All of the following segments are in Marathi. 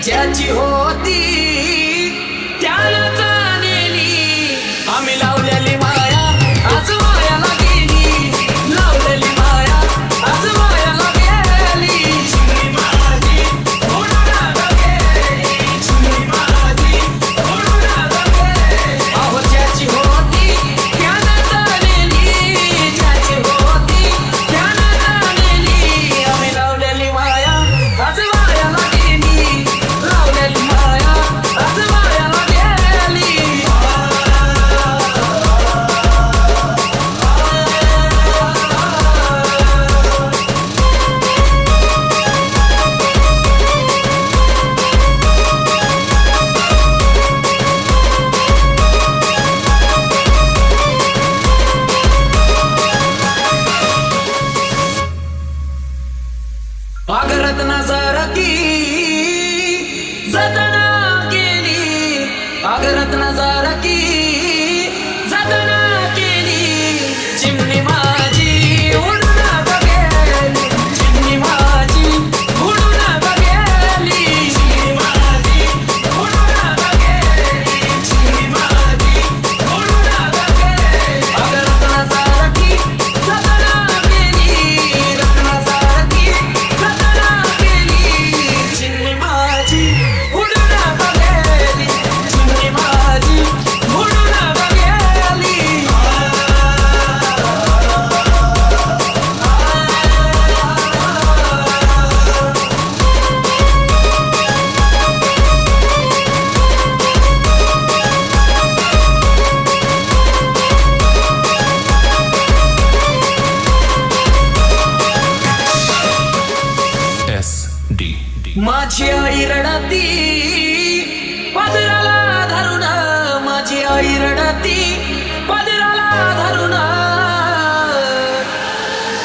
ज्याची होती त्याला जाणेली आम्ही लावलेली माया आज मायाला गेली लावलेली माया आज मायाला गेली चिमणी माझी उडून गेली चिमणी माझी उडून गेली अहो ज्याची होती त्याला जाणेली ज्याची होती त्याला जाणेली आम्ही लावलेली माया आज मायाला गेली लावलेली माया आज मायाला गेली अगरत नजर की जतना केली अगरत नजर की जतना केली चिमणी माझी उडून गेली चिमणी माझी उडून गेली चिमणी माझी उडून गेली चिमणी माझी उडून गेली अगरत नजर की जतना केली रत्न सारखी जतना केली चिमणी माझी उडून गेली चिमणी माझी उडून गेली SD. माझी आई रडती पदराला धरून माझी आई रडती पदराला धरून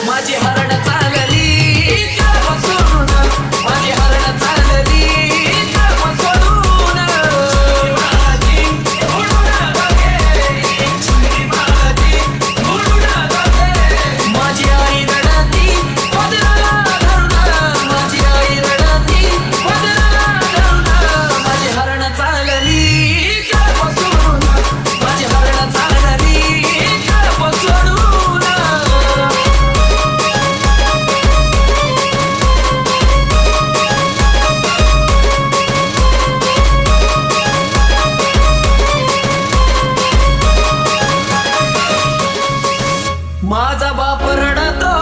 माझी हरण चालली कर्म सोडून माझी हरण चालली कर्म सोडून माझी उडून गेली चिमणी माझी उडून गेली माझी आई रडती पदराला धरून माझी आई रडती पदराला धरून माझी हरण चालली कर्म सोडून माझी हरण चालली कर्म सोडून माझा बाप रडतो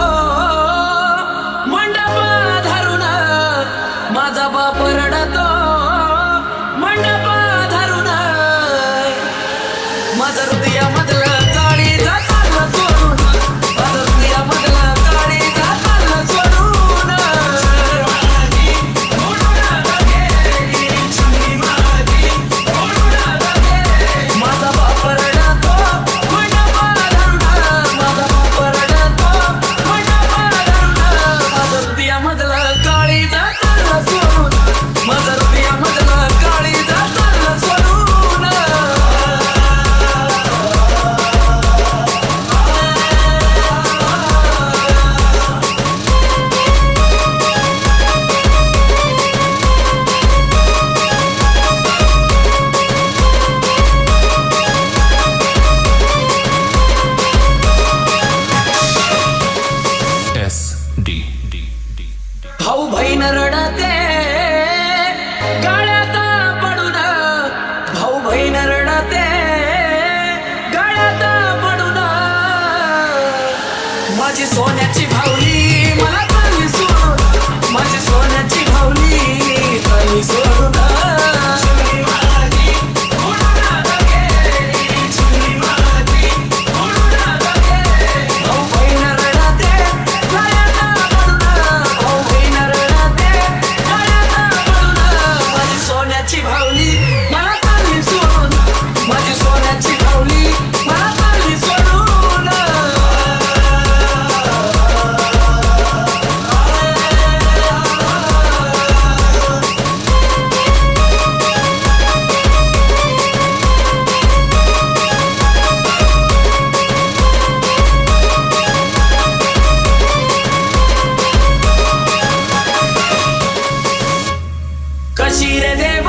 मंडप धरून माझा बाप रडतो मंडप धरून माझं हृदयामधलं काळीजा चाललं सोडून माझं हृदयामधलं काळीजा चाललं सोडून माझी उडून गेली चिमणी माझी उडून गेली माझा बाप रडतो मंडप धरून माझा बाप रडतो मंडप धरून माझं हृदयामधलं काळीजा चाललं सोडून माझं हृदयामधलं काळीजा चाललं शिर देवा